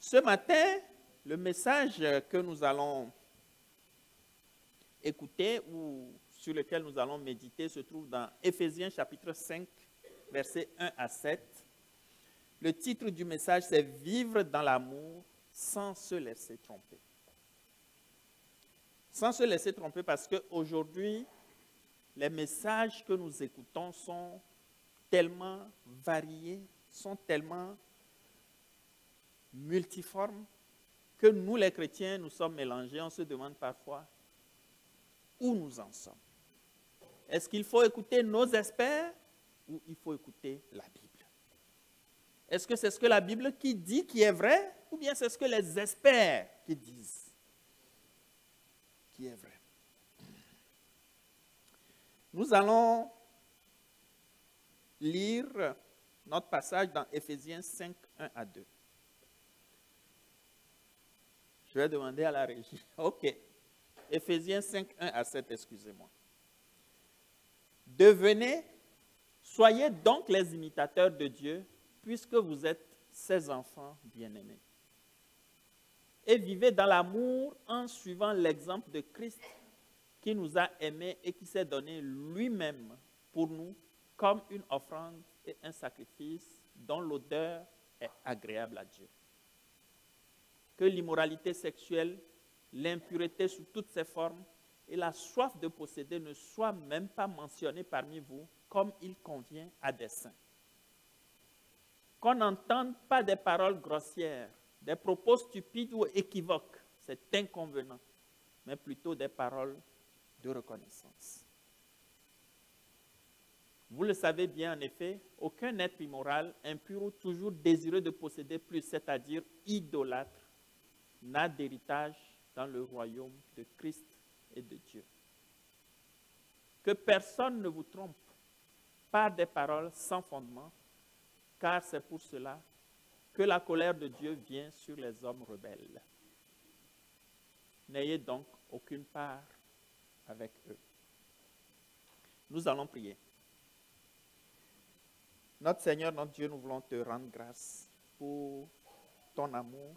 Ce matin, le message que nous allons écouter ou sur lequel nous allons méditer se trouve dans Éphésiens chapitre 5, versets 1 à 7. Le titre du message, c'est « Vivre dans l'amour sans se laisser tromper ». Sans se laisser tromper parce qu'aujourd'hui, les messages que nous écoutons sont tellement variés, sont tellement multiformes, que nous, les chrétiens, nous sommes mélangés. On se demande parfois où nous en sommes. Est-ce qu'il faut écouter nos experts ou il faut écouter la Bible? Est-ce que c'est ce que la Bible qui dit qui est vrai ou bien c'est ce que les experts qui disent qui est vrai? Nous allons lire notre passage dans Éphésiens 5, 1 à 2. Je vais demander à la régie. OK. Éphésiens 5, 1 à 7, excusez-moi. Soyez donc les imitateurs de Dieu, puisque vous êtes ses enfants bien-aimés. Et vivez dans l'amour en suivant l'exemple de Christ, qui nous a aimés et qui s'est donné lui-même pour nous comme une offrande et un sacrifice dont l'odeur est agréable à Dieu. Que l'immoralité sexuelle, l'impureté sous toutes ses formes et la soif de posséder ne soient même pas mentionnées parmi vous comme il convient à des saints. Qu'on n'entende pas des paroles grossières, des propos stupides ou équivoques, c'est inconvenant, mais plutôt des paroles de reconnaissance. Vous le savez bien, en effet, aucun être immoral, impur ou toujours désireux de posséder plus, c'est-à-dire idolâtre, n'a d'héritage dans le royaume de Christ et de Dieu. Que personne ne vous trompe par des paroles sans fondement, car c'est pour cela que la colère de Dieu vient sur les hommes rebelles. N'ayez donc aucune part avec eux. Nous allons prier. Notre Seigneur, notre Dieu, nous voulons te rendre grâce pour ton amour.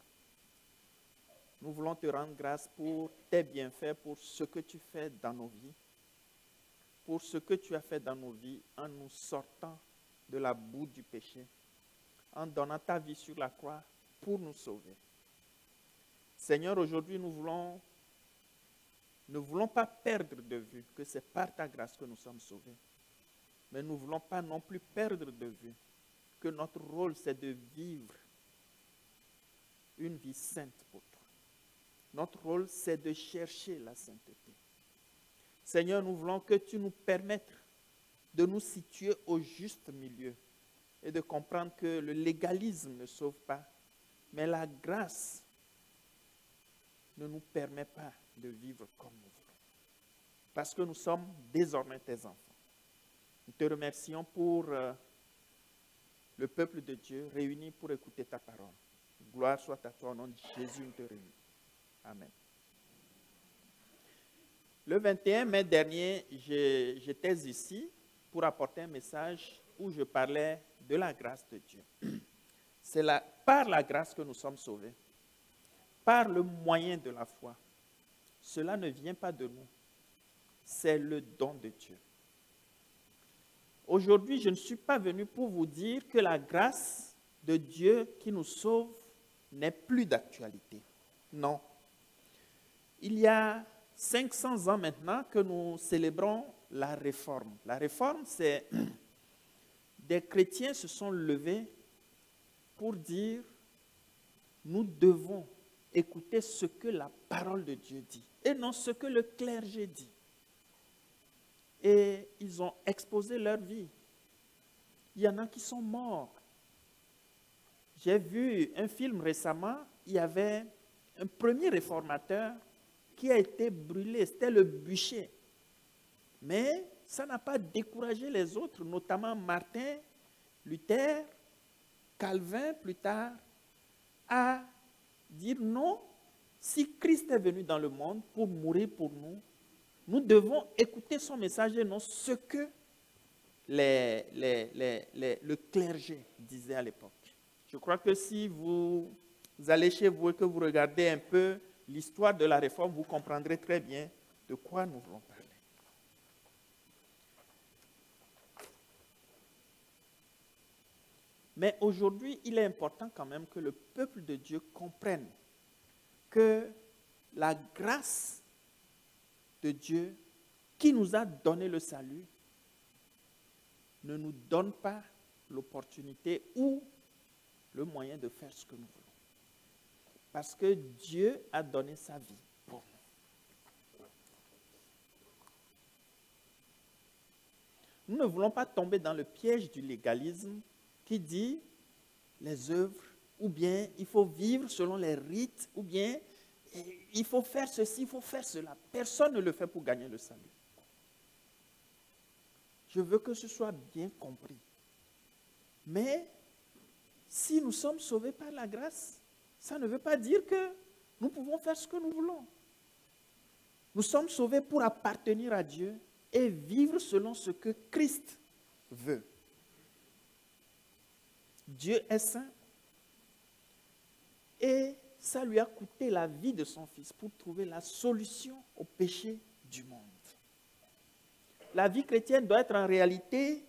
Nous voulons te rendre grâce pour tes bienfaits, pour ce que tu fais dans nos vies, pour ce que tu as fait dans nos vies en nous sortant de la boue du péché, en donnant ta vie sur la croix pour nous sauver. Seigneur, aujourd'hui, nous ne voulons pas perdre de vue que c'est par ta grâce que nous sommes sauvés. Mais nous ne voulons pas non plus perdre de vue que notre rôle, c'est de vivre une vie sainte pour toi. Notre rôle, c'est de chercher la sainteté. Seigneur, nous voulons que tu nous permettes de nous situer au juste milieu et de comprendre que le légalisme ne sauve pas, mais la grâce ne nous permet pas de vivre comme nous voulons. Parce que nous sommes désormais tes enfants. Nous te remercions pour le peuple de Dieu réuni pour écouter ta parole. Gloire soit à toi, au nom de Jésus, nous te réunissons. Amen. Le 21 mai dernier, j'étais ici pour apporter un message où je parlais de la grâce de Dieu. C'est par la grâce que nous sommes sauvés, par le moyen de la foi. Cela ne vient pas de nous, c'est le don de Dieu. Aujourd'hui, je ne suis pas venu pour vous dire que la grâce de Dieu qui nous sauve n'est plus d'actualité. Non. Il y a 500 ans maintenant que nous célébrons la Réforme. La Réforme, c'est des chrétiens se sont levés pour dire nous devons écouter ce que la parole de Dieu dit et non ce que le clergé dit. Et ils ont exposé leur vie. Il y en a qui sont morts. J'ai vu un film récemment, il y avait un premier réformateur qui a été brûlé, c'était le bûcher. Mais ça n'a pas découragé les autres, notamment Martin, Luther, Calvin plus tard, à dire non, si Christ est venu dans le monde pour mourir pour nous, nous devons écouter son message et non ce que le clergé disait à l'époque. Je crois que si vous vous allez chez vous et que vous regardez un peu l'histoire de la réforme, vous comprendrez très bien de quoi nous voulons parler. Mais aujourd'hui, il est important quand même que le peuple de Dieu comprenne que la grâce de Dieu qui nous a donné le salut ne nous donne pas l'opportunité ou le moyen de faire ce que nous voulons. Parce que Dieu a donné sa vie pour nous. Nous ne voulons pas tomber dans le piège du légalisme qui dit les œuvres, ou bien il faut vivre selon les rites, ou bien il faut faire ceci, il faut faire cela. Personne ne le fait pour gagner le salut. Je veux que ce soit bien compris. Mais si nous sommes sauvés par la grâce, ça ne veut pas dire que nous pouvons faire ce que nous voulons. Nous sommes sauvés pour appartenir à Dieu et vivre selon ce que Christ veut. Dieu est saint et ça lui a coûté la vie de son Fils pour trouver la solution au péché du monde. La vie chrétienne doit être en réalité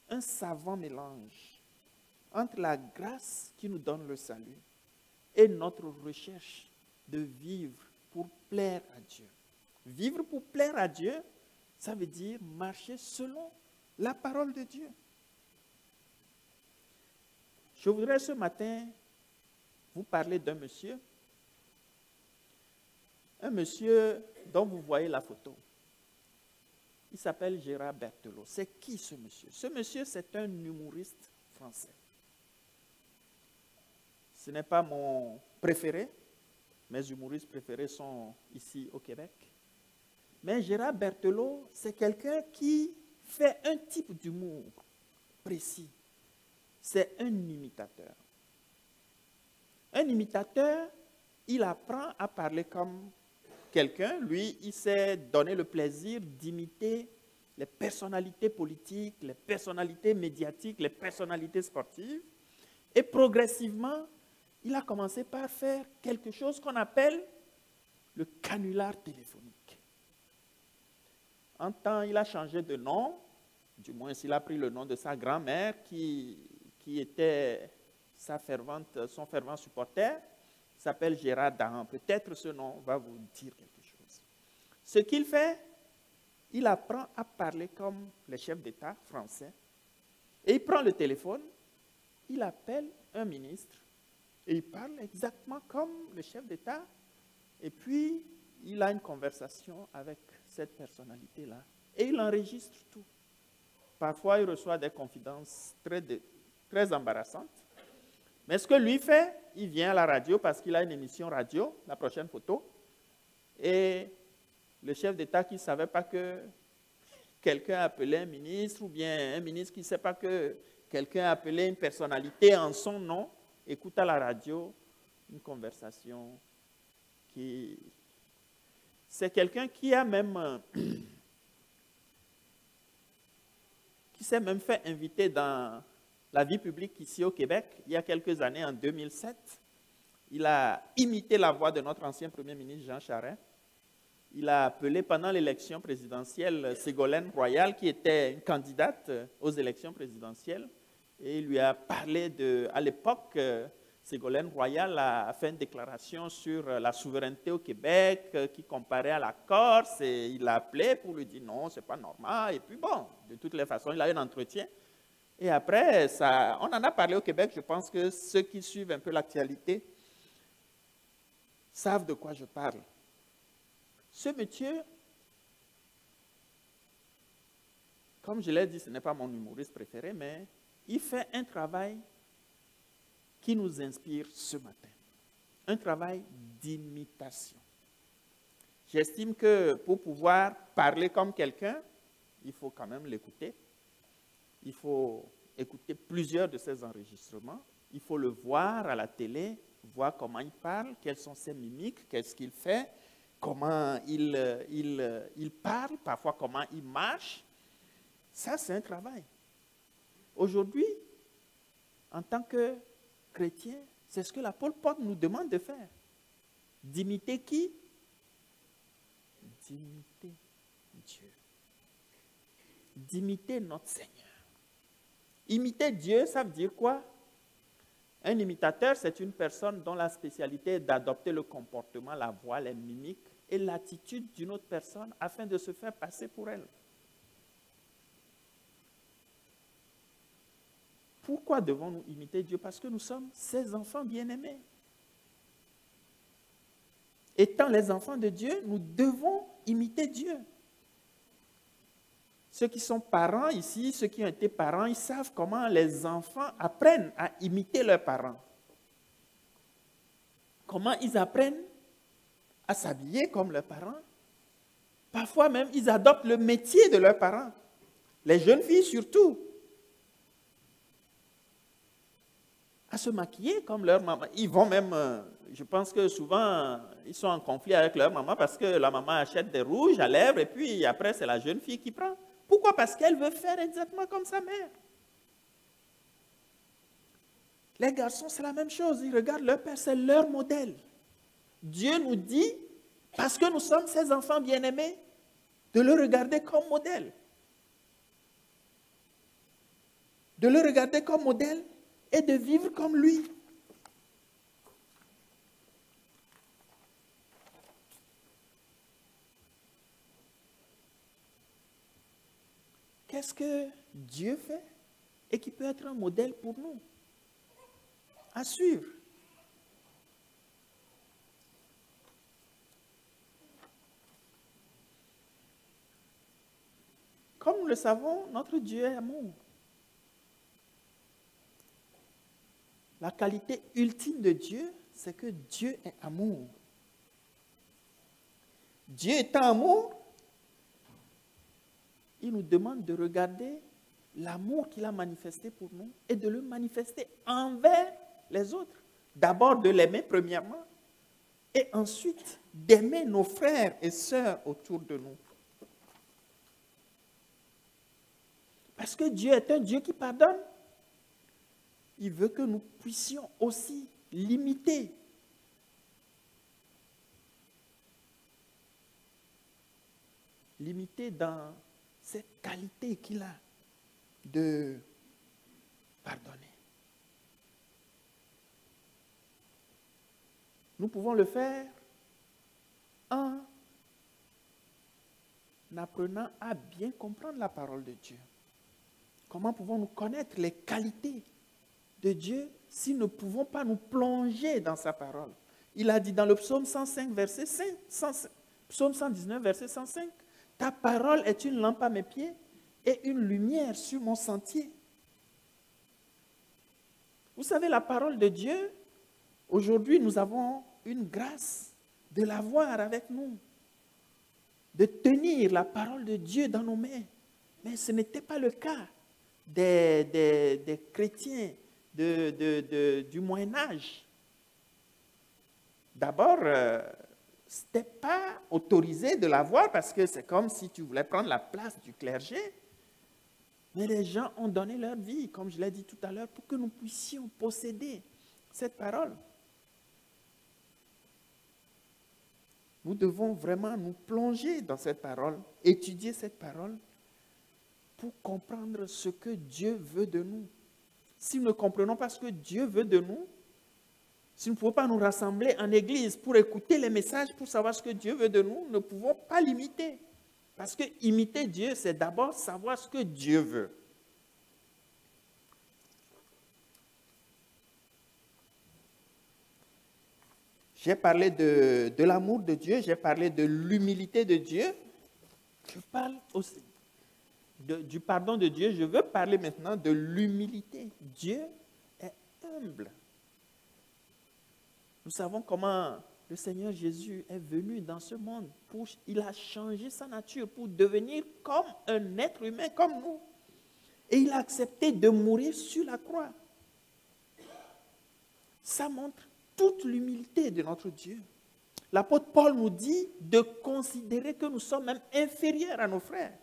un savant mélange entre la grâce qui nous donne le salut et notre recherche de vivre pour plaire à Dieu. Vivre pour plaire à Dieu, ça veut dire marcher selon la parole de Dieu. Je voudrais ce matin vous parler d'un monsieur. Un monsieur dont vous voyez la photo. Il s'appelle Gérard Berthelot. C'est qui ce monsieur? Ce monsieur, c'est un humoriste français. Ce n'est pas mon préféré. Mes humoristes préférés sont ici au Québec. Mais Gérard Berthelot, c'est quelqu'un qui fait un type d'humour précis. C'est un imitateur. Un imitateur, il apprend à parler comme quelqu'un. Lui, il s'est donné le plaisir d'imiter les personnalités politiques, les personnalités médiatiques, les personnalités sportives. Et progressivement, il a commencé par faire quelque chose qu'on appelle le canular téléphonique. En temps, il a changé de nom, du moins il a pris le nom de sa grand-mère qui était son fervent supporter, il s'appelle Gérard Dahan. Peut-être ce nom va vous dire quelque chose. Ce qu'il fait, il apprend à parler comme les chefs d'État français. Et il prend le téléphone, il appelle un ministre, et il parle exactement comme le chef d'État. Et puis, il a une conversation avec cette personnalité-là. Et il enregistre tout. Parfois, il reçoit des confidences très embarrassantes. Mais ce que lui fait, il vient à la radio parce qu'il a une émission radio, la prochaine photo. Et le chef d'État qui ne savait pas que quelqu'un appelait un ministre, ou bien un ministre qui ne sait pas que quelqu'un appelait une personnalité en son nom, écoute à la radio une conversation qui... C'est quelqu'un qui a même... qui s'est même fait inviter dans la vie publique ici au Québec, il y a quelques années, en 2007. Il a imité la voix de notre ancien Premier ministre Jean Charest. Il a appelé pendant l'élection présidentielle Ségolène Royal, qui était une candidate aux élections présidentielles. Et il lui a parlé de... À l'époque, Ségolène Royal a fait une déclaration sur la souveraineté au Québec qui comparait à la Corse. Et il l'a appelé pour lui dire non, ce n'est pas normal. Et puis bon, de toutes les façons, il a eu un entretien. Et après, on en a parlé au Québec. Je pense que ceux qui suivent un peu l'actualité savent de quoi je parle. Ce monsieur, comme je l'ai dit, ce n'est pas mon humoriste préféré, mais il fait un travail qui nous inspire ce matin. Un travail d'imitation. J'estime que pour pouvoir parler comme quelqu'un, il faut quand même l'écouter. Il faut écouter plusieurs de ses enregistrements. Il faut le voir à la télé, voir comment il parle, quelles sont ses mimiques, qu'est-ce qu'il fait, comment il parle, parfois comment il marche. Ça, c'est un travail. Aujourd'hui, en tant que chrétien, C'est ce que l'apôtre Paul nous demande de faire. D'imiter qui? D'imiter Dieu. D'imiter notre Seigneur. Imiter Dieu, ça veut dire quoi? Un imitateur, c'est une personne dont la spécialité est d'adopter le comportement, la voix, les mimiques et l'attitude d'une autre personne afin de se faire passer pour elle. Pourquoi devons-nous imiter Dieu? Parce que nous sommes ses enfants bien-aimés. Étant les enfants de Dieu, nous devons imiter Dieu. Ceux qui sont parents ici, ceux qui ont été parents, ils savent comment les enfants apprennent à imiter leurs parents. Comment ils apprennent à s'habiller comme leurs parents. Parfois même, ils adoptent le métier de leurs parents. Les jeunes filles surtout. À se maquiller comme leur maman. Ils vont même, je pense que souvent, ils sont en conflit avec leur maman parce que la maman achète des rouges à lèvres et puis après, c'est la jeune fille qui prend. Pourquoi? Parce qu'elle veut faire exactement comme sa mère. Les garçons, c'est la même chose. Ils regardent leur père, c'est leur modèle. Dieu nous dit, parce que nous sommes ses enfants bien-aimés, de le regarder comme modèle. De le regarder comme modèle et de vivre comme lui. Qu'est-ce que Dieu fait et qui peut être un modèle pour nous à suivre? Comme nous le savons, notre Dieu est amour. La qualité ultime de Dieu, c'est que Dieu est amour. Dieu étant amour, il nous demande de regarder l'amour qu'il a manifesté pour nous et de le manifester envers les autres. D'abord de l'aimer premièrement et ensuite d'aimer nos frères et sœurs autour de nous. Parce que Dieu est un Dieu qui pardonne. Il veut que nous puissions aussi l'imiter. L'imiter dans cette qualité qu'il a de pardonner. Nous pouvons le faire en apprenant à bien comprendre la parole de Dieu. Comment pouvons-nous connaître les qualités de Dieu si nous ne pouvons pas nous plonger dans sa parole? Il a dit dans le psaume 105, verset 5, psaume 119, verset 105, « Ta parole est une lampe à mes pieds et une lumière sur mon sentier. » Vous savez, la parole de Dieu, aujourd'hui, nous avons une grâce de l'avoir avec nous, de tenir la parole de Dieu dans nos mains. Mais ce n'était pas le cas des chrétiens du Moyen-Âge. D'abord, ce n'était pas autorisé de l'avoir parce que c'est comme si tu voulais prendre la place du clergé. Mais les gens ont donné leur vie, comme je l'ai dit tout à l'heure, pour que nous puissions posséder cette parole. Nous devons vraiment nous plonger dans cette parole, étudier cette parole pour comprendre ce que Dieu veut de nous. Si nous ne comprenons pas ce que Dieu veut de nous, si nous ne pouvons pas nous rassembler en église pour écouter les messages, pour savoir ce que Dieu veut de nous, nous ne pouvons pas l'imiter. Parce que imiter Dieu, c'est d'abord savoir ce que Dieu veut. J'ai parlé de l'amour de Dieu, j'ai parlé de l'humilité de Dieu. Je parle aussi du pardon de Dieu. Je veux parler maintenant de l'humilité. Dieu est humble. Nous savons comment le Seigneur Jésus est venu dans ce monde. Il a changé sa nature pour devenir comme un être humain, comme nous. Et il a accepté de mourir sur la croix. Ça montre toute l'humilité de notre Dieu. L'apôtre Paul nous dit de considérer que nous sommes même inférieurs à nos frères.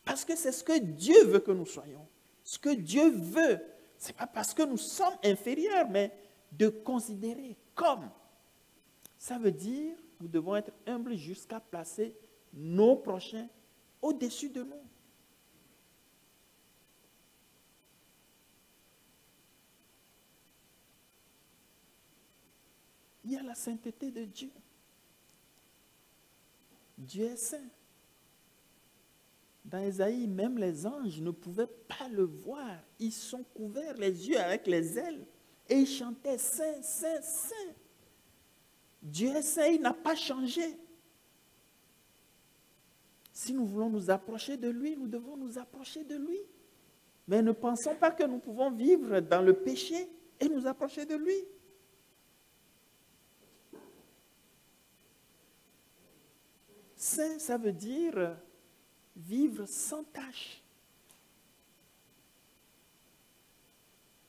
Parce que c'est ce que Dieu veut que nous soyons. Ce que Dieu veut, ce n'est pas parce que nous sommes inférieurs, mais de considérer comme. Ça veut dire, nous devons être humbles jusqu'à placer nos prochains au-dessus de nous. Il y a la sainteté de Dieu. Dieu est saint. Dans Ésaïe, même les anges ne pouvaient pas le voir. Ils sont couverts les yeux avec les ailes. Et ils chantaient Saint, Saint, Saint. Dieu est saint, il n'a pas changé. Si nous voulons nous approcher de lui, nous devons nous approcher de lui. Mais ne pensons pas que nous pouvons vivre dans le péché et nous approcher de lui. Saint, ça veut dire vivre sans tache.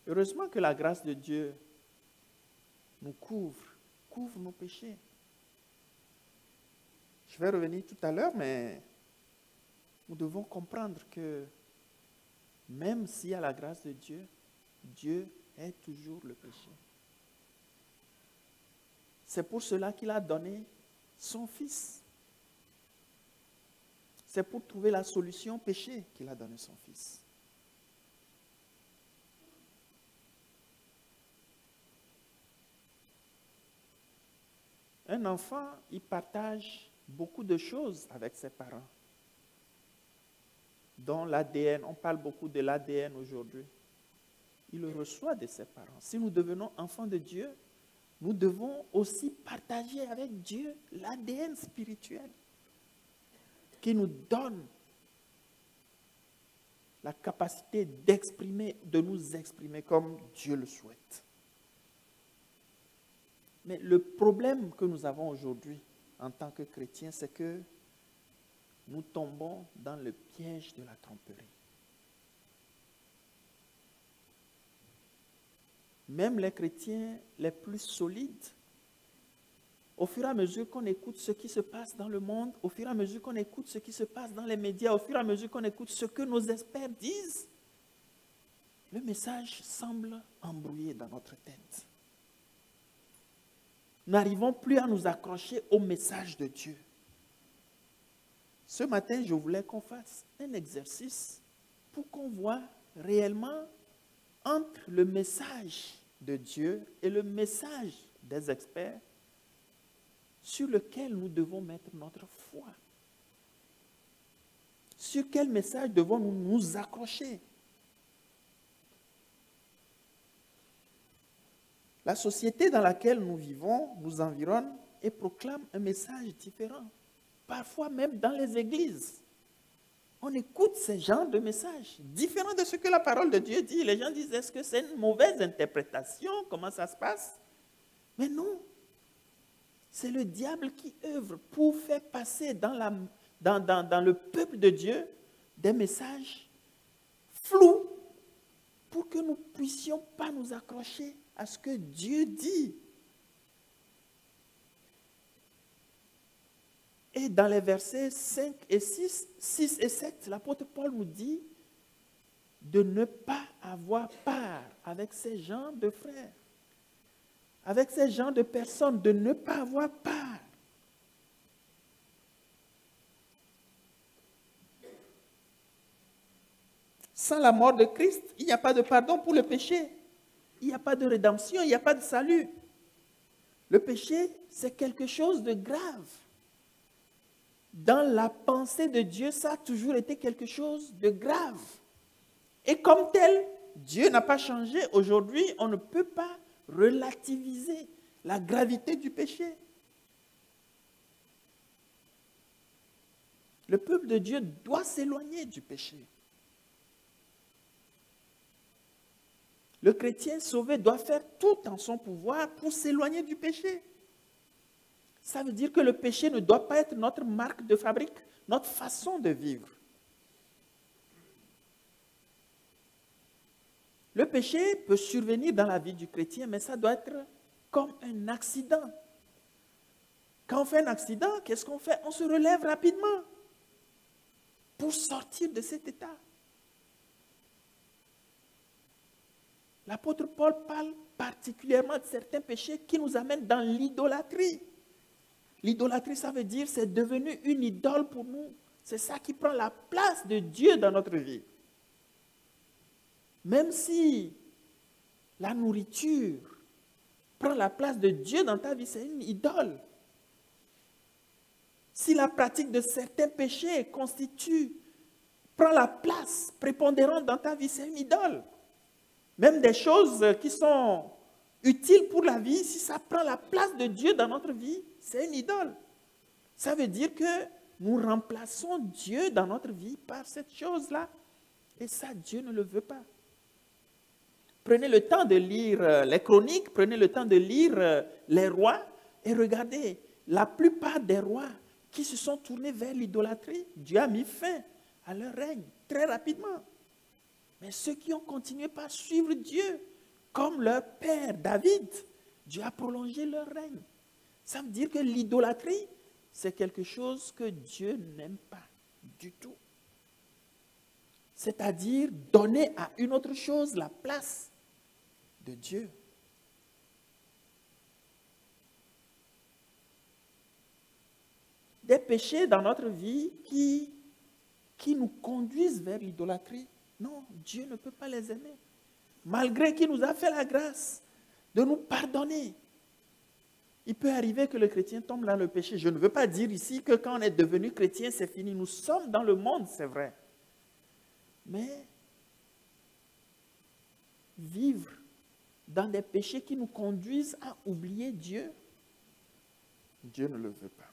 Heureusement que la grâce de Dieu nous couvre nos péchés. Je vais revenir tout à l'heure, mais nous devons comprendre que même s'il y a la grâce de Dieu, Dieu est toujours le péché. C'est pour cela qu'il a donné son Fils. C'est pour trouver la solution au péché qu'il a donné son Fils. Un enfant, il partage beaucoup de choses avec ses parents. Dans l'ADN, on parle beaucoup de l'ADN aujourd'hui. Il le reçoit de ses parents. Si nous devenons enfants de Dieu, nous devons aussi partager avec Dieu l'ADN spirituel qui nous donne la capacité d'exprimer, de nous exprimer comme Dieu le souhaite. Mais le problème que nous avons aujourd'hui en tant que chrétiens, c'est que nous tombons dans le piège de la tromperie. Même les chrétiens les plus solides, au fur et à mesure qu'on écoute ce qui se passe dans le monde, au fur et à mesure qu'on écoute ce qui se passe dans les médias, au fur et à mesure qu'on écoute ce que nos experts disent, le message semble embrouillé dans notre tête. Nous n'arrivons plus à nous accrocher au message de Dieu. Ce matin, je voulais qu'on fasse un exercice pour qu'on voit réellement entre le message de Dieu et le message des experts sur lequel nous devons mettre notre foi. Sur quel message devons-nous nous accrocher? La société dans laquelle nous vivons nous environne et proclame un message différent. Parfois même dans les églises, on écoute ce genre de messages différents de ce que la parole de Dieu dit. Les gens disent, est-ce que c'est une mauvaise interprétation? Comment ça se passe? Mais non. C'est le diable qui œuvre pour faire passer dans le peuple de Dieu des messages flous pour que nous ne puissions pas nous accrocher à ce que Dieu dit. Et dans les versets 5 et 6 et 7, l'apôtre Paul nous dit de ne pas avoir part avec ces gens de frères, avec ces gens de personnes, de ne pas avoir part. Sans la mort de Christ, il n'y a pas de pardon pour le péché. Il n'y a pas de rédemption, il n'y a pas de salut. Le péché, c'est quelque chose de grave. Dans la pensée de Dieu, ça a toujours été quelque chose de grave. Et comme tel, Dieu n'a pas changé. Aujourd'hui, on ne peut pas relativiser la gravité du péché. Le peuple de Dieu doit s'éloigner du péché. Le chrétien sauvé doit faire tout en son pouvoir pour s'éloigner du péché. Ça veut dire que le péché ne doit pas être notre marque de fabrique, notre façon de vivre. Le péché peut survenir dans la vie du chrétien, mais ça doit être comme un accident. Quand on fait un accident, qu'est-ce qu'on fait? On se relève rapidement pour sortir de cet état. l'apôtre Paul parle particulièrement de certains péchés qui nous amènent dans l'idolâtrie. L'idolâtrie, ça veut dire c'est devenu une idole pour nous. C'est ça qui prend la place de Dieu dans notre vie. Même si la nourriture prend la place de Dieu dans ta vie, c'est une idole. Si la pratique de certains péchés prend la place prépondérante dans ta vie, c'est une idole. Même des choses qui sont utiles pour la vie, si ça prend la place de Dieu dans notre vie, c'est une idole. Ça veut dire que nous remplaçons Dieu dans notre vie par cette chose-là. Et ça, Dieu ne le veut pas. Prenez le temps de lire les chroniques, prenez le temps de lire les rois et regardez, la plupart des rois qui se sont tournés vers l'idolâtrie, Dieu a mis fin à leur règne très rapidement. Mais ceux qui ont continué par suivre Dieu, comme leur père David, Dieu a prolongé leur règne. Ça veut dire que l'idolâtrie, c'est quelque chose que Dieu n'aime pas du tout. C'est-à-dire donner à une autre chose la place de Dieu. Des péchés dans notre vie qui nous conduisent vers l'idolâtrie. Non, Dieu ne peut pas les aimer. Malgré qu'il nous a fait la grâce de nous pardonner. Il peut arriver que le chrétien tombe dans le péché. Je ne veux pas dire ici que quand on est devenu chrétien, c'est fini. Nous sommes dans le monde, c'est vrai. Mais vivre dans des péchés qui nous conduisent à oublier Dieu, Dieu ne le veut pas.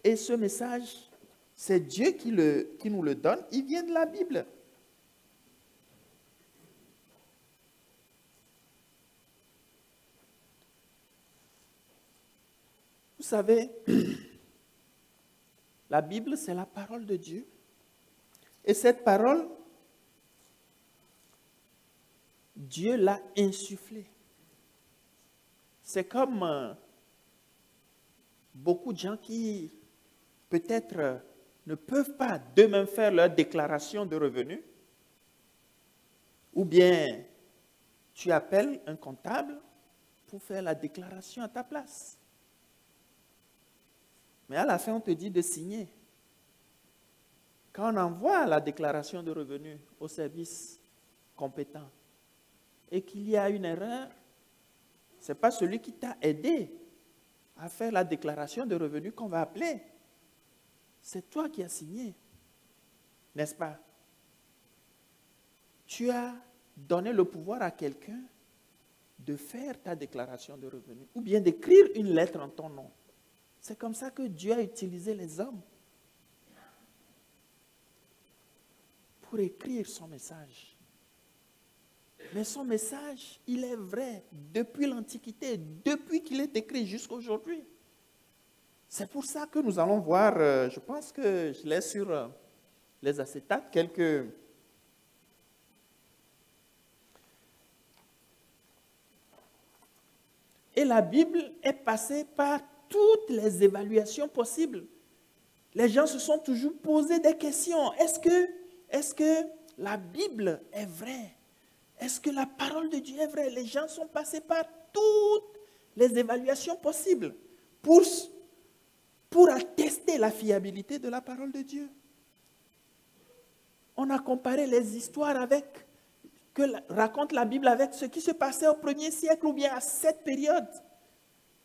Et ce message, c'est Dieu qui nous le donne. Il vient de la Bible. Vous savez, la Bible, c'est la parole de Dieu. Et cette parole, Dieu l'a insufflée. C'est comme beaucoup de gens qui, peut-être, ne peuvent pas d'eux-mêmes faire leur déclaration de revenus. Ou bien, tu appelles un comptable pour faire la déclaration à ta place. Mais à la fin, on te dit de signer. Quand on envoie la déclaration de revenus au service compétent et qu'il y a une erreur, ce n'est pas celui qui t'a aidé à faire la déclaration de revenus qu'on va appeler. C'est toi qui as signé, n'est-ce pas? Tu as donné le pouvoir à quelqu'un de faire ta déclaration de revenus ou bien d'écrire une lettre en ton nom. C'est comme ça que Dieu a utilisé les hommes pour écrire son message. Mais son message, il est vrai depuis l'Antiquité, depuis qu'il est écrit jusqu'à aujourd'hui. C'est pour ça que nous allons voir, je pense que je l'ai sur les acétates, quelques... Et la Bible est passée par toutes les évaluations possibles. Les gens se sont toujours posé des questions. Est-ce que la Bible est vraie? Est-ce que la parole de Dieu est vraie? Les gens sont passés par toutes les évaluations possibles pour attester la fiabilité de la parole de Dieu. On a comparé les histoires que raconte la Bible avec ce qui se passait au 1er siècle ou bien à cette période.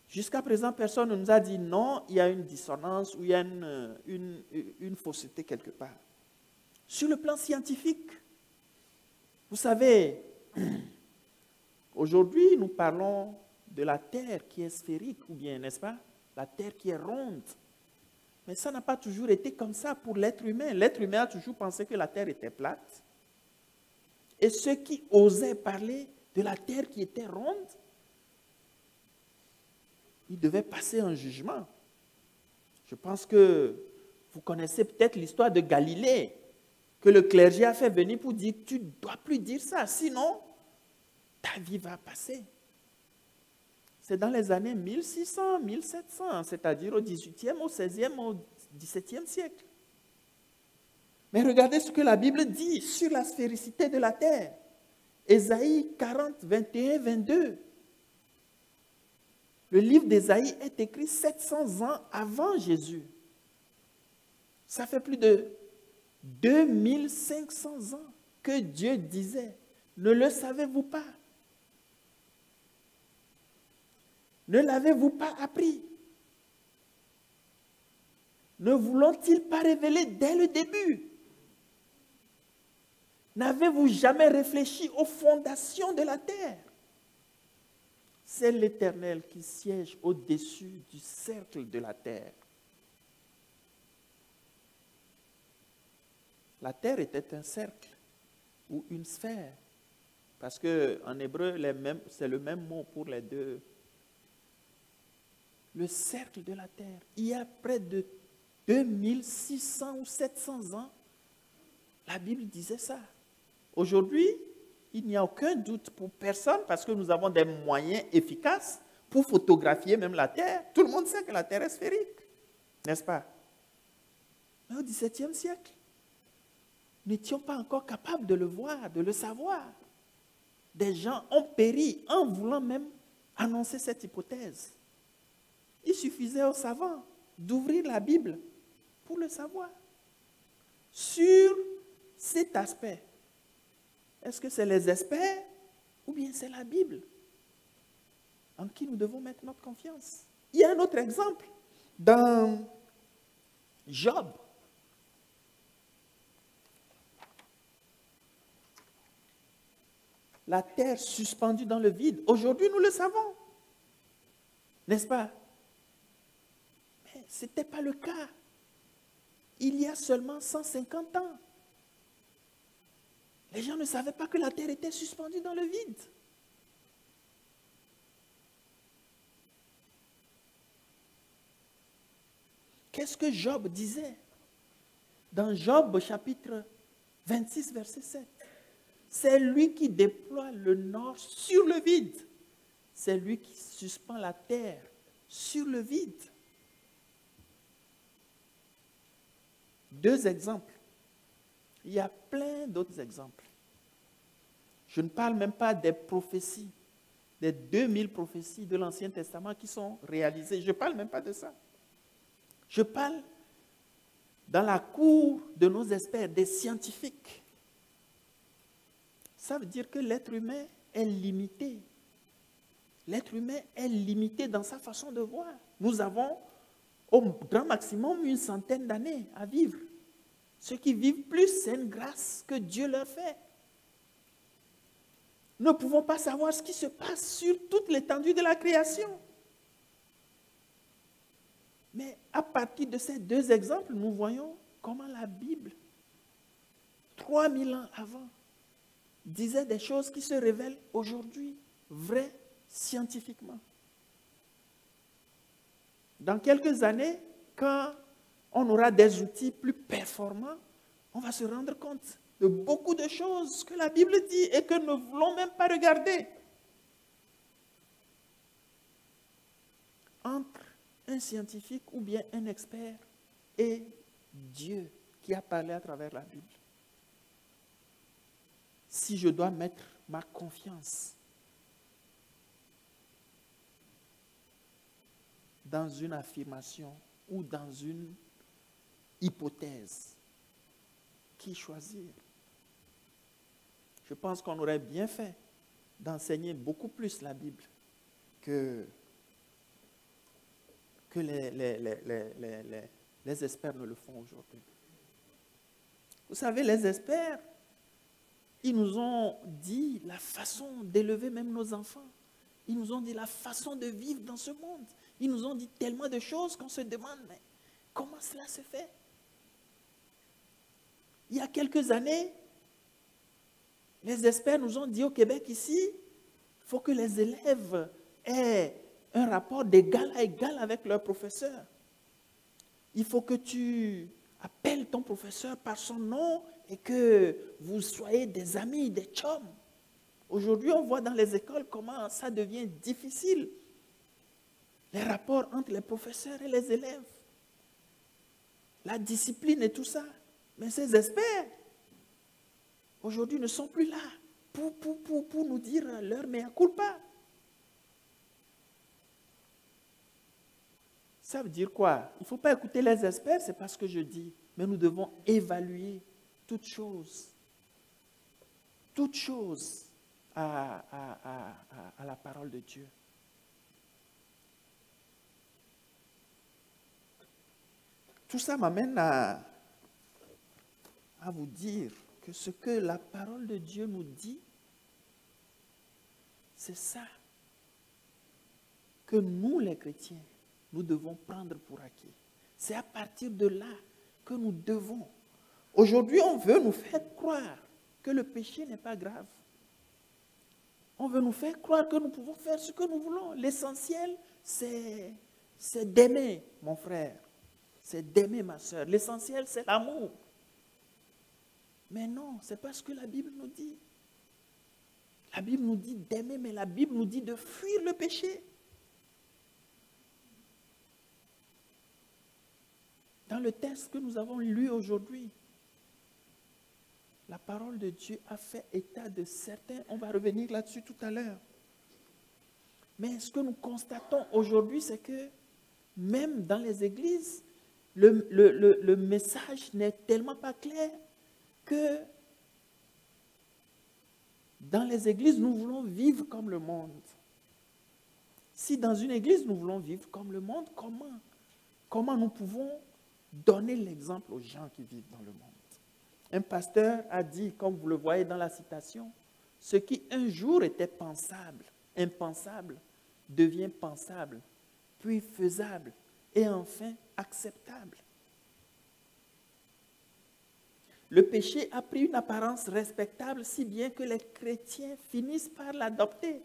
Jusqu'à présent, personne ne nous a dit non, il y a une dissonance ou il y a une fausseté quelque part. Sur le plan scientifique, vous savez, aujourd'hui, nous parlons de la Terre qui est sphérique, ou bien, n'est-ce pas, la Terre qui est ronde. Mais ça n'a pas toujours été comme ça pour l'être humain. L'être humain a toujours pensé que la Terre était plate. Et ceux qui osaient parler de la Terre qui était ronde, ils devaient passer un jugement. Je pense que vous connaissez peut-être l'histoire de Galilée, que le clergé a fait venir pour dire « tu ne dois plus dire ça, sinon ta vie va passer ». C'est dans les années 1600, 1700, c'est-à-dire au 18e, au 16e, au 17e siècle. Mais regardez ce que la Bible dit sur la sphéricité de la Terre. Ésaïe 40, 21, 22. Le livre d'Ésaïe est écrit 700 ans avant Jésus. Ça fait plus de 2500 ans que Dieu disait. Ne le savez-vous pas? Ne l'avez-vous pas appris? Ne voulons-ils pas révéler dès le début? N'avez-vous jamais réfléchi aux fondations de la terre? C'est l'Éternel qui siège au-dessus du cercle de la terre. La terre était un cercle ou une sphère, parce qu'en hébreu, c'est le même mot pour les deux. Le cercle de la terre, il y a près de 2600 ou 700 ans, la Bible disait ça. Aujourd'hui, il n'y a aucun doute pour personne parce que nous avons des moyens efficaces pour photographier même la Terre. Tout le monde sait que la Terre est sphérique, n'est-ce pas? Mais au XVIIe siècle, nous n'étions pas encore capables de le voir, de le savoir. Des gens ont péri en voulant même annoncer cette hypothèse. Il suffisait aux savants d'ouvrir la Bible pour le savoir. Sur cet aspect, est-ce que c'est les experts ou bien c'est la Bible en qui nous devons mettre notre confiance? Il y a un autre exemple dans Job. La terre suspendue dans le vide. Aujourd'hui, nous le savons. N'est-ce pas? Mais ce n'était pas le cas. Il y a seulement 150 ans. Les gens ne savaient pas que la terre était suspendue dans le vide. Qu'est-ce que Job disait? Dans Job chapitre 26, verset 7. C'est lui qui déploie le nord sur le vide. C'est lui qui suspend la terre sur le vide. Deux exemples. Il y a plein d'autres exemples. Je ne parle même pas des prophéties, des 2000 prophéties de l'Ancien Testament qui sont réalisées. Je ne parle même pas de ça. Je parle dans la cour de nos experts, des scientifiques. Ça veut dire que l'être humain est limité. L'être humain est limité dans sa façon de voir. Nous avons au grand maximum une centaine d'années à vivre. Ceux qui vivent plus, c'est une grâce que Dieu leur fait. Nous ne pouvons pas savoir ce qui se passe sur toute l'étendue de la création. Mais à partir de ces deux exemples, nous voyons comment la Bible, 3000 ans avant, disait des choses qui se révèlent aujourd'hui vraies scientifiquement. Dans quelques années, quand on aura des outils plus performants, on va se rendre compte de beaucoup de choses que la Bible dit et que nous ne voulons même pas regarder. Entre un scientifique ou bien un expert et Dieu qui a parlé à travers la Bible. Si je dois mettre ma confiance dans une affirmation ou dans une hypothèse, qui choisir? Je pense qu'on aurait bien fait d'enseigner beaucoup plus la Bible que les experts ne le font aujourd'hui. Vous savez, les experts, ils nous ont dit la façon d'élever même nos enfants. Ils nous ont dit la façon de vivre dans ce monde. Ils nous ont dit tellement de choses qu'on se demande, mais comment cela se fait? Il y a quelques années, les experts nous ont dit au Québec ici, il faut que les élèves aient un rapport d'égal à égal avec leur professeur. Il faut que tu appelles ton professeur par son nom et que vous soyez des amis, des chums. Aujourd'hui, on voit dans les écoles comment ça devient difficile. Les rapports entre les professeurs et les élèves. La discipline et tout ça. Mais ces experts, aujourd'hui, ne sont plus là pour nous dire leur mea culpa. Ça veut dire quoi? Il ne faut pas écouter les experts, c'est pas ce que je dis. Mais nous devons évaluer toute chose à la parole de Dieu. Tout ça m'amène à vous dire que ce que la parole de Dieu nous dit, c'est ça que nous, les chrétiens, nous devons prendre pour acquis. C'est à partir de là que nous devons. Aujourd'hui, on veut nous faire croire que le péché n'est pas grave. On veut nous faire croire que nous pouvons faire ce que nous voulons. L'essentiel, c'est d'aimer mon frère. C'est d'aimer ma soeur. L'essentiel, c'est l'amour. Mais non, ce n'est pas ce que la Bible nous dit. La Bible nous dit d'aimer, mais la Bible nous dit de fuir le péché. Dans le texte que nous avons lu aujourd'hui, la parole de Dieu a fait état de certains, on va revenir là-dessus tout à l'heure. Mais ce que nous constatons aujourd'hui, c'est que même dans les églises, le message n'est tellement pas clair que dans les églises, nous voulons vivre comme le monde. Si dans une église, nous voulons vivre comme le monde, comment nous pouvons donner l'exemple aux gens qui vivent dans le monde? Un pasteur a dit, comme vous le voyez dans la citation, ce qui un jour était pensable, impensable, devient pensable, puis faisable et enfin acceptable. Le péché a pris une apparence respectable si bien que les chrétiens finissent par l'adopter.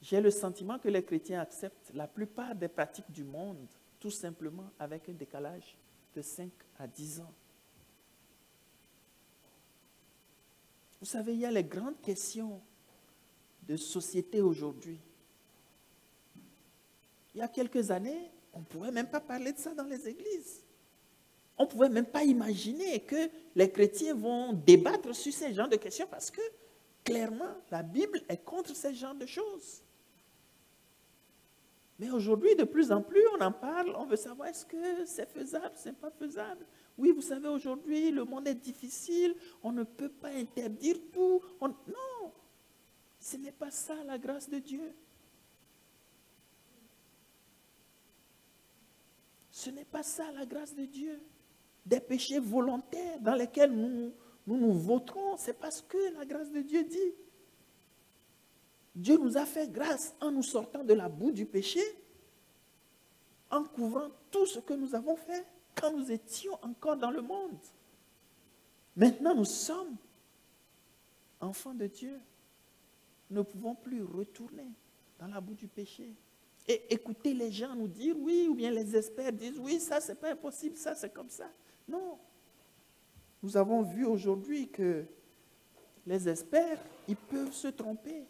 J'ai le sentiment que les chrétiens acceptent la plupart des pratiques du monde, tout simplement avec un décalage de 5 à 10 ans. Vous savez, il y a les grandes questions de société aujourd'hui. Il y a quelques années, on ne pouvait même pas parler de ça dans les églises. On ne pouvait même pas imaginer que les chrétiens vont débattre sur ces genres de questions parce que, clairement, la Bible est contre ces genres de choses. Mais aujourd'hui, de plus en plus, on en parle, on veut savoir est-ce que c'est faisable, c'est pas faisable. Oui, vous savez, aujourd'hui, le monde est difficile, on ne peut pas interdire tout. Non, ce n'est pas ça la grâce de Dieu. Ce n'est pas ça la grâce de Dieu. Des péchés volontaires dans lesquels nous voterons, c'est parce que la grâce de Dieu dit. Dieu nous a fait grâce en nous sortant de la boue du péché, en couvrant tout ce que nous avons fait quand nous étions encore dans le monde. Maintenant, nous sommes enfants de Dieu. Nous ne pouvons plus retourner dans la boue du péché. Et écouter les gens nous dire oui, ou bien les experts disent oui, ça c'est pas impossible, ça c'est comme ça. Non. Nous avons vu aujourd'hui que les experts, ils peuvent se tromper.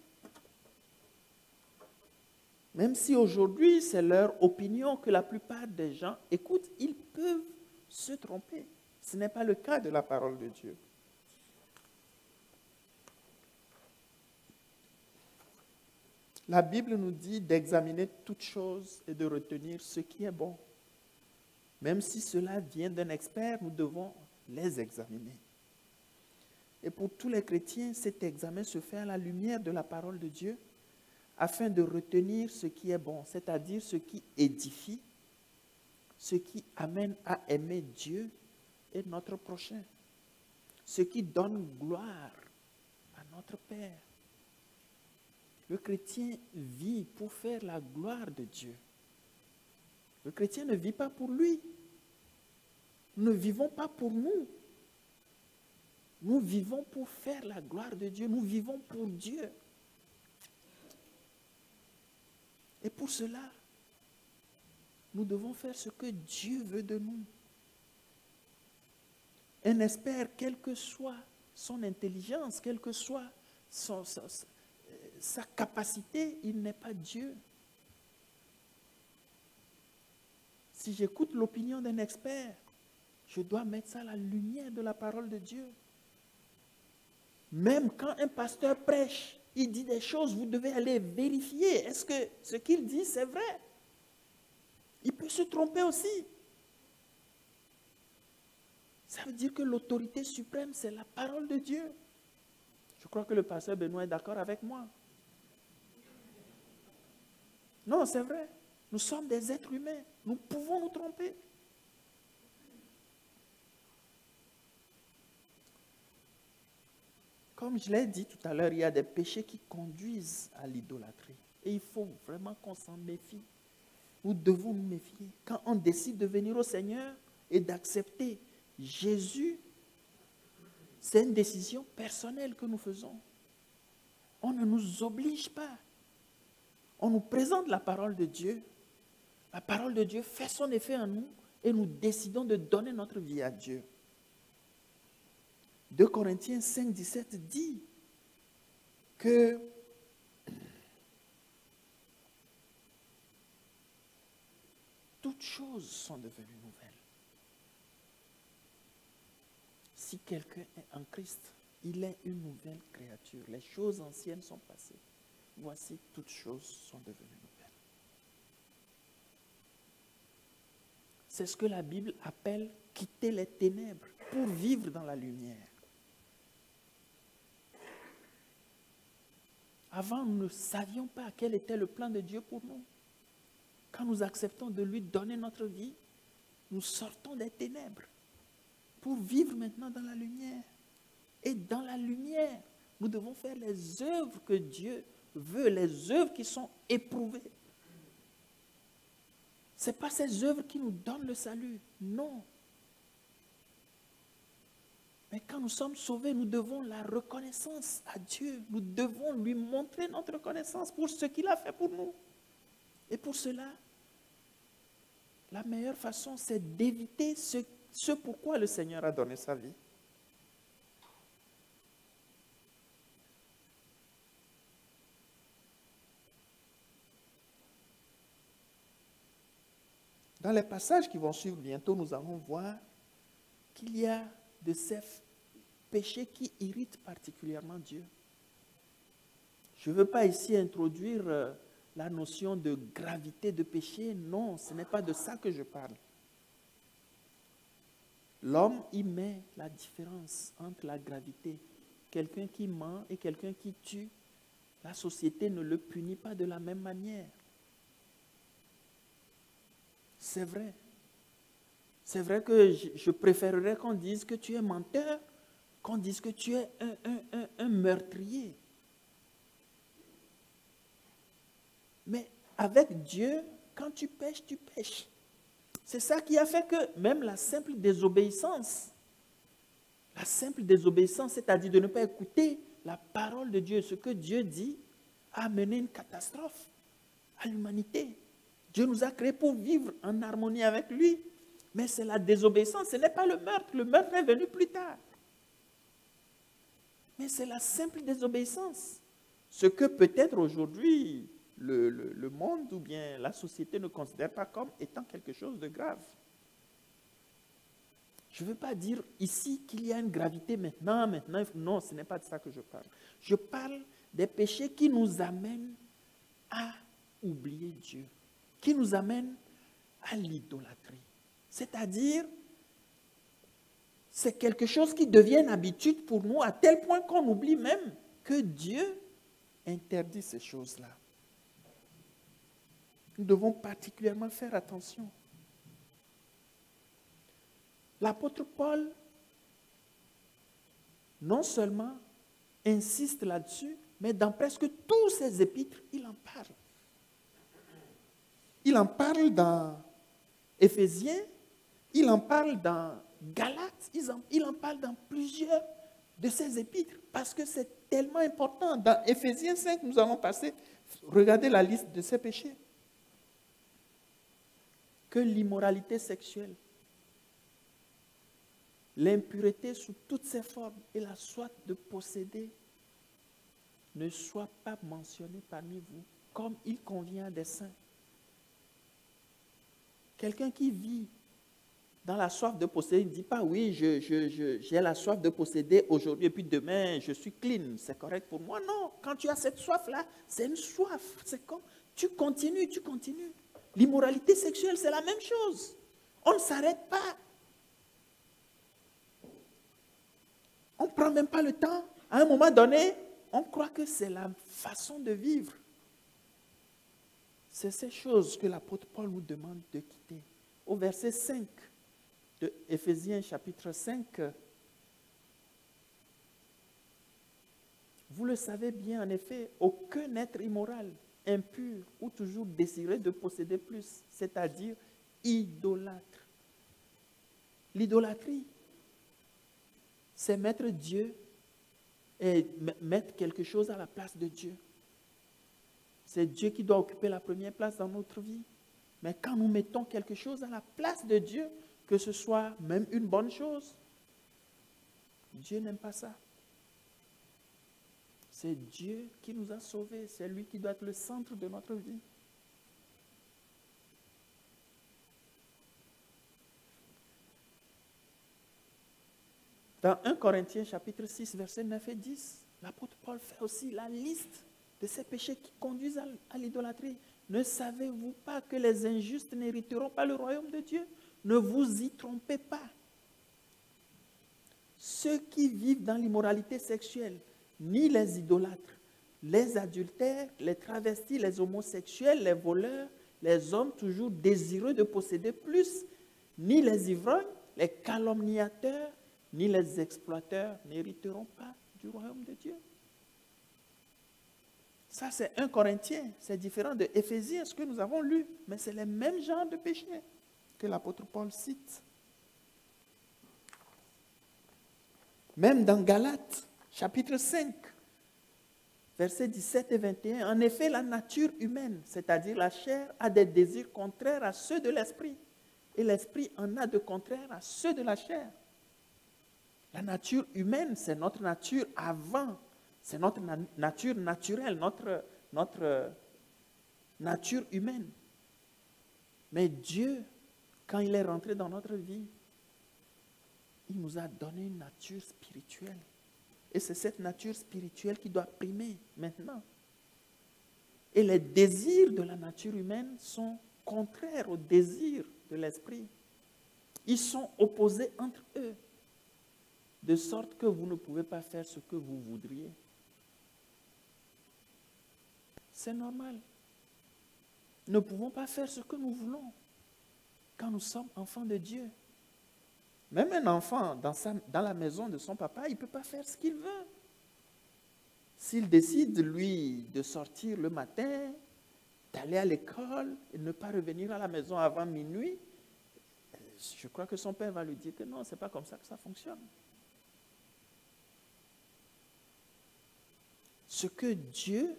Même si aujourd'hui c'est leur opinion que la plupart des gens écoutent, ils peuvent se tromper. Ce n'est pas le cas de la parole de Dieu. La Bible nous dit d'examiner toutes choses et de retenir ce qui est bon. Même si cela vient d'un expert, nous devons les examiner. Et pour tous les chrétiens, cet examen se fait à la lumière de la parole de Dieu afin de retenir ce qui est bon, c'est-à-dire ce qui édifie, ce qui amène à aimer Dieu et notre prochain, ce qui donne gloire à notre Père. Le chrétien vit pour faire la gloire de Dieu. Le chrétien ne vit pas pour lui. Nous ne vivons pas pour nous. Nous vivons pour faire la gloire de Dieu. Nous vivons pour Dieu. Et pour cela, nous devons faire ce que Dieu veut de nous. Un expert, quelle que soit son intelligence, quelle que soit sa capacité, il n'est pas Dieu. Si j'écoute l'opinion d'un expert, je dois mettre ça à la lumière de la parole de Dieu. Même quand un pasteur prêche, il dit des choses, vous devez aller vérifier. Est-ce que ce qu'il dit, c'est vrai? Il peut se tromper aussi. Ça veut dire que l'autorité suprême, c'est la parole de Dieu. Je crois que le pasteur Benoît est d'accord avec moi. Non, c'est vrai. Nous sommes des êtres humains. Nous pouvons nous tromper. Comme je l'ai dit tout à l'heure, il y a des péchés qui conduisent à l'idolâtrie. Et il faut vraiment qu'on s'en méfie. Nous devons nous méfier. Quand on décide de venir au Seigneur et d'accepter Jésus, c'est une décision personnelle que nous faisons. On ne nous oblige pas. On nous présente la parole de Dieu. La parole de Dieu fait son effet en nous et nous décidons de donner notre vie à Dieu. 2 Corinthiens 5, 17 dit que toutes choses sont devenues nouvelles. Si quelqu'un est en Christ, il est une nouvelle créature. Les choses anciennes sont passées. Voici, toutes choses sont devenues nouvelles. C'est ce que la Bible appelle quitter les ténèbres pour vivre dans la lumière. Avant, nous ne savions pas quel était le plan de Dieu pour nous. Quand nous acceptons de lui donner notre vie, nous sortons des ténèbres pour vivre maintenant dans la lumière. Et dans la lumière, nous devons faire les œuvres que Dieu veut, les œuvres qui sont éprouvées. Ce n'est pas ces œuvres qui nous donnent le salut, non. Mais quand nous sommes sauvés, nous devons la reconnaissance à Dieu. Nous devons lui montrer notre reconnaissance pour ce qu'il a fait pour nous. Et pour cela, la meilleure façon, c'est d'éviter ce pourquoi le Seigneur a donné sa vie. Dans les passages qui vont suivre bientôt, nous allons voir qu'il y a de ces péchés qui irritent particulièrement Dieu. Je ne veux pas ici introduire la notion de gravité de péché. Non, ce n'est pas de ça que je parle. L'homme y met la différence entre la gravité. Quelqu'un qui ment et quelqu'un qui tue, la société ne le punit pas de la même manière. C'est vrai. C'est vrai que je préférerais qu'on dise que tu es menteur, qu'on dise que tu es un meurtrier. Mais avec Dieu, quand tu pêches, tu pêches. C'est ça qui a fait que même la simple désobéissance, c'est-à-dire de ne pas écouter la parole de Dieu, ce que Dieu dit, a amené une catastrophe à l'humanité. Dieu nous a créés pour vivre en harmonie avec lui. Mais c'est la désobéissance, ce n'est pas le meurtre. Le meurtre est venu plus tard. Mais c'est la simple désobéissance. Ce que peut-être aujourd'hui le monde ou bien la société ne considère pas comme étant quelque chose de grave. Je ne veux pas dire ici qu'il y a une gravité maintenant. Non, ce n'est pas de ça que je parle. Je parle des péchés qui nous amènent à oublier Dieu, qui nous amènent à l'idolâtrie. C'est-à-dire, c'est quelque chose qui devient une habitude pour nous à tel point qu'on oublie même que Dieu interdit ces choses-là. Nous devons particulièrement faire attention. L'apôtre Paul, non seulement insiste là-dessus, mais dans presque tous ses épîtres, il en parle. Il en parle dans Éphésiens, il en parle dans Galates, il en parle dans plusieurs de ses épîtres, parce que c'est tellement important. Dans Éphésiens 5, nous allons passer, regardez la liste de ses péchés. Que l'immoralité sexuelle, l'impureté sous toutes ses formes et la soif de posséder ne soient pas mentionnés parmi vous comme il convient à des saints. Quelqu'un qui vit dans la soif de posséder, ne dis pas oui, j'ai la soif de posséder aujourd'hui et puis demain je suis clean, c'est correct pour moi. Non, quand tu as cette soif-là, c'est une soif. C'est comme, tu continues, tu continues. L'immoralité sexuelle, c'est la même chose. On ne s'arrête pas. On ne prend même pas le temps. À un moment donné, on croit que c'est la façon de vivre. C'est ces choses que l'apôtre Paul nous demande de quitter. Au verset 5 de Éphésiens chapitre 5, vous le savez bien, en effet, aucun être immoral, impur ou toujours désireux de posséder plus, c'est-à-dire idolâtre. L'idolâtrie, c'est mettre Dieu et mettre quelque chose à la place de Dieu. C'est Dieu qui doit occuper la première place dans notre vie. Mais quand nous mettons quelque chose à la place de Dieu, que ce soit même une bonne chose, Dieu n'aime pas ça. C'est Dieu qui nous a sauvés. C'est lui qui doit être le centre de notre vie. Dans 1 Corinthiens chapitre 6, versets 9 et 10, l'apôtre Paul fait aussi la liste de ces péchés qui conduisent à l'idolâtrie. Ne savez-vous pas que les injustes n'hériteront pas le royaume de Dieu? Ne vous y trompez pas. Ceux qui vivent dans l'immoralité sexuelle, ni les idolâtres, les adultères, les travestis, les homosexuels, les voleurs, les hommes toujours désireux de posséder plus, ni les ivrognes, les calomniateurs, ni les exploiteurs n'hériteront pas du royaume de Dieu. Ça, c'est 1 Corinthiens. C'est différent de Éphésiens, ce que nous avons lu. Mais c'est les mêmes genres de péchés que l'apôtre Paul cite. Même dans Galates, chapitre 5, versets 17 et 21, en effet, la nature humaine, c'est-à-dire la chair, a des désirs contraires à ceux de l'esprit. Et l'esprit en a de contraires à ceux de la chair. La nature humaine, c'est notre nature avant. C'est notre nature naturelle, notre nature humaine. Mais Dieu, quand il est rentré dans notre vie, il nous a donné une nature spirituelle. Et c'est cette nature spirituelle qui doit primer maintenant. Et les désirs de la nature humaine sont contraires aux désirs de l'esprit. Ils sont opposés entre eux, de sorte que vous ne pouvez pas faire ce que vous voudriez. C'est normal. Nous ne pouvons pas faire ce que nous voulons quand nous sommes enfants de Dieu. Même un enfant dans la maison de son papa, il ne peut pas faire ce qu'il veut. S'il décide, lui, de sortir le matin, d'aller à l'école et ne pas revenir à la maison avant minuit, je crois que son père va lui dire que non, ce n'est pas comme ça que ça fonctionne. Ce que Dieu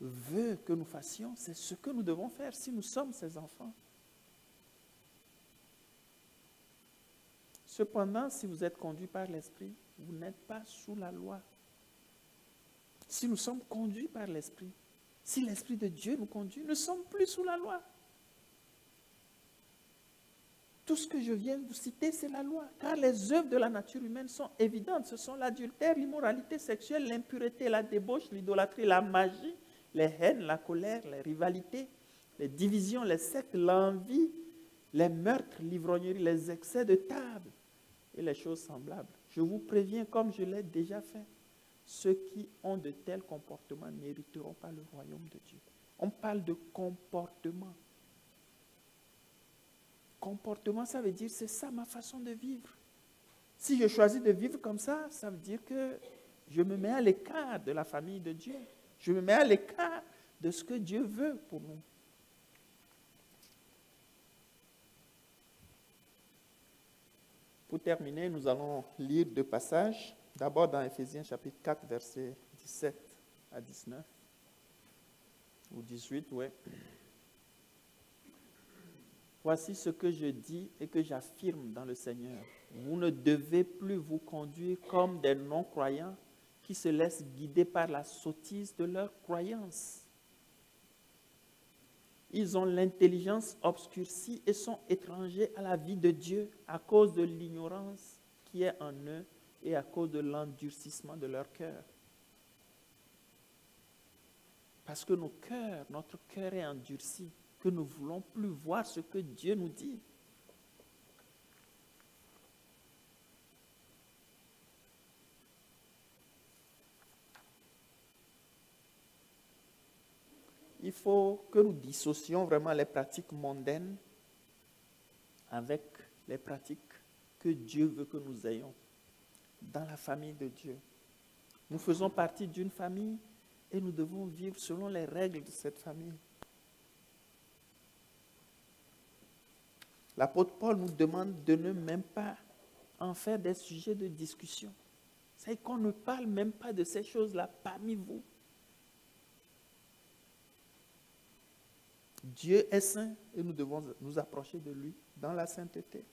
veut que nous fassions, c'est ce que nous devons faire si nous sommes ses enfants. Cependant, si vous êtes conduits par l'Esprit, vous n'êtes pas sous la loi. Si nous sommes conduits par l'Esprit, si l'Esprit de Dieu nous conduit, nous ne sommes plus sous la loi. Tout ce que je viens de vous citer, c'est la loi. Car les œuvres de la nature humaine sont évidentes. Ce sont l'adultère, l'immoralité sexuelle, l'impureté, la débauche, l'idolâtrie, la magie, les haines, la colère, les rivalités, les divisions, les sectes, l'envie, les meurtres, l'ivrognerie, les excès de table et les choses semblables. Je vous préviens, comme je l'ai déjà fait, ceux qui ont de tels comportements n'hériteront pas le royaume de Dieu. On parle de comportement. Comportement, ça veut dire, c'est ça ma façon de vivre. Si je choisis de vivre comme ça, ça veut dire que je me mets à l'écart de la famille de Dieu. Je me mets à l'écart de ce que Dieu veut pour nous. Pour terminer, nous allons lire deux passages. D'abord dans Éphésiens chapitre 4, versets 17 à 19. Ou 18, oui. Voici ce que je dis et que j'affirme dans le Seigneur. Vous ne devez plus vous conduire comme des non-croyants qui se laissent guider par la sottise de leur croyance. Ils ont l'intelligence obscurcie et sont étrangers à la vie de Dieu à cause de l'ignorance qui est en eux et à cause de l'endurcissement de leur cœur. Parce que notre cœur est endurci, que nous ne voulons plus voir ce que Dieu nous dit. Il faut que nous dissocions vraiment les pratiques mondaines avec les pratiques que Dieu veut que nous ayons dans la famille de Dieu. Nous faisons partie d'une famille et nous devons vivre selon les règles de cette famille. L'apôtre Paul nous demande de ne même pas en faire des sujets de discussion. C'est qu'on ne parle même pas de ces choses-là parmi vous. Dieu est saint et nous devons nous approcher de lui dans la sainteté.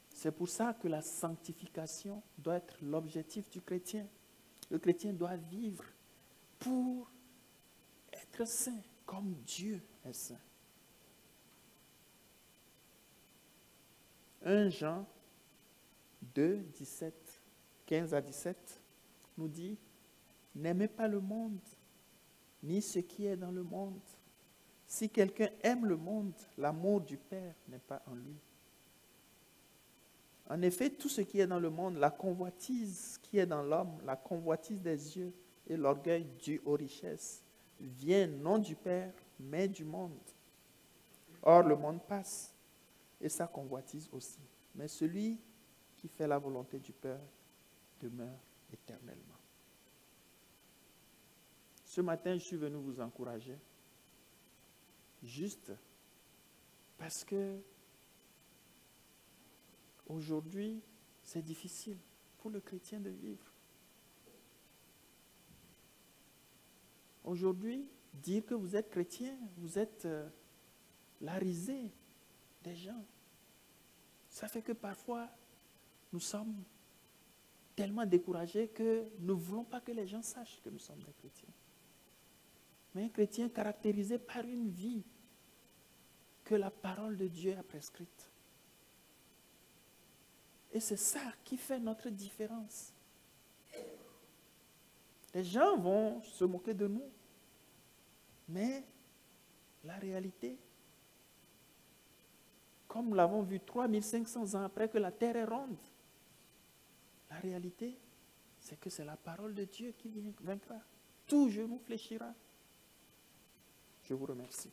C'est pour ça que la sanctification doit être l'objectif du chrétien. Le chrétien doit vivre pour être saint, comme Dieu est saint. 1 Jean 2, 15 à 17 nous dit « N'aimez pas le monde, ni ce qui est dans le monde. Si quelqu'un aime le monde, l'amour du Père n'est pas en lui. En effet, tout ce qui est dans le monde, la convoitise qui est dans l'homme, la convoitise des yeux et l'orgueil dû aux richesses, vient non du Père, mais du monde. Or, le monde passe, et sa convoitise aussi. Mais celui qui fait la volonté du Père demeure éternellement. » Ce matin, je suis venu vous encourager, juste parce que aujourd'hui, c'est difficile pour le chrétien de vivre. Aujourd'hui, dire que vous êtes chrétien, vous êtes la risée des gens. Ça fait que parfois, nous sommes tellement découragés que nous ne voulons pas que les gens sachent que nous sommes des chrétiens. Mais un chrétien caractérisé par une vie que la parole de Dieu a prescrite. Et c'est ça qui fait notre différence. Les gens vont se moquer de nous, mais la réalité, comme nous l'avons vu 3500 ans après que la terre est ronde, la réalité, c'est que c'est la parole de Dieu qui vaincra. Tout genou fléchira. Je vous remercie.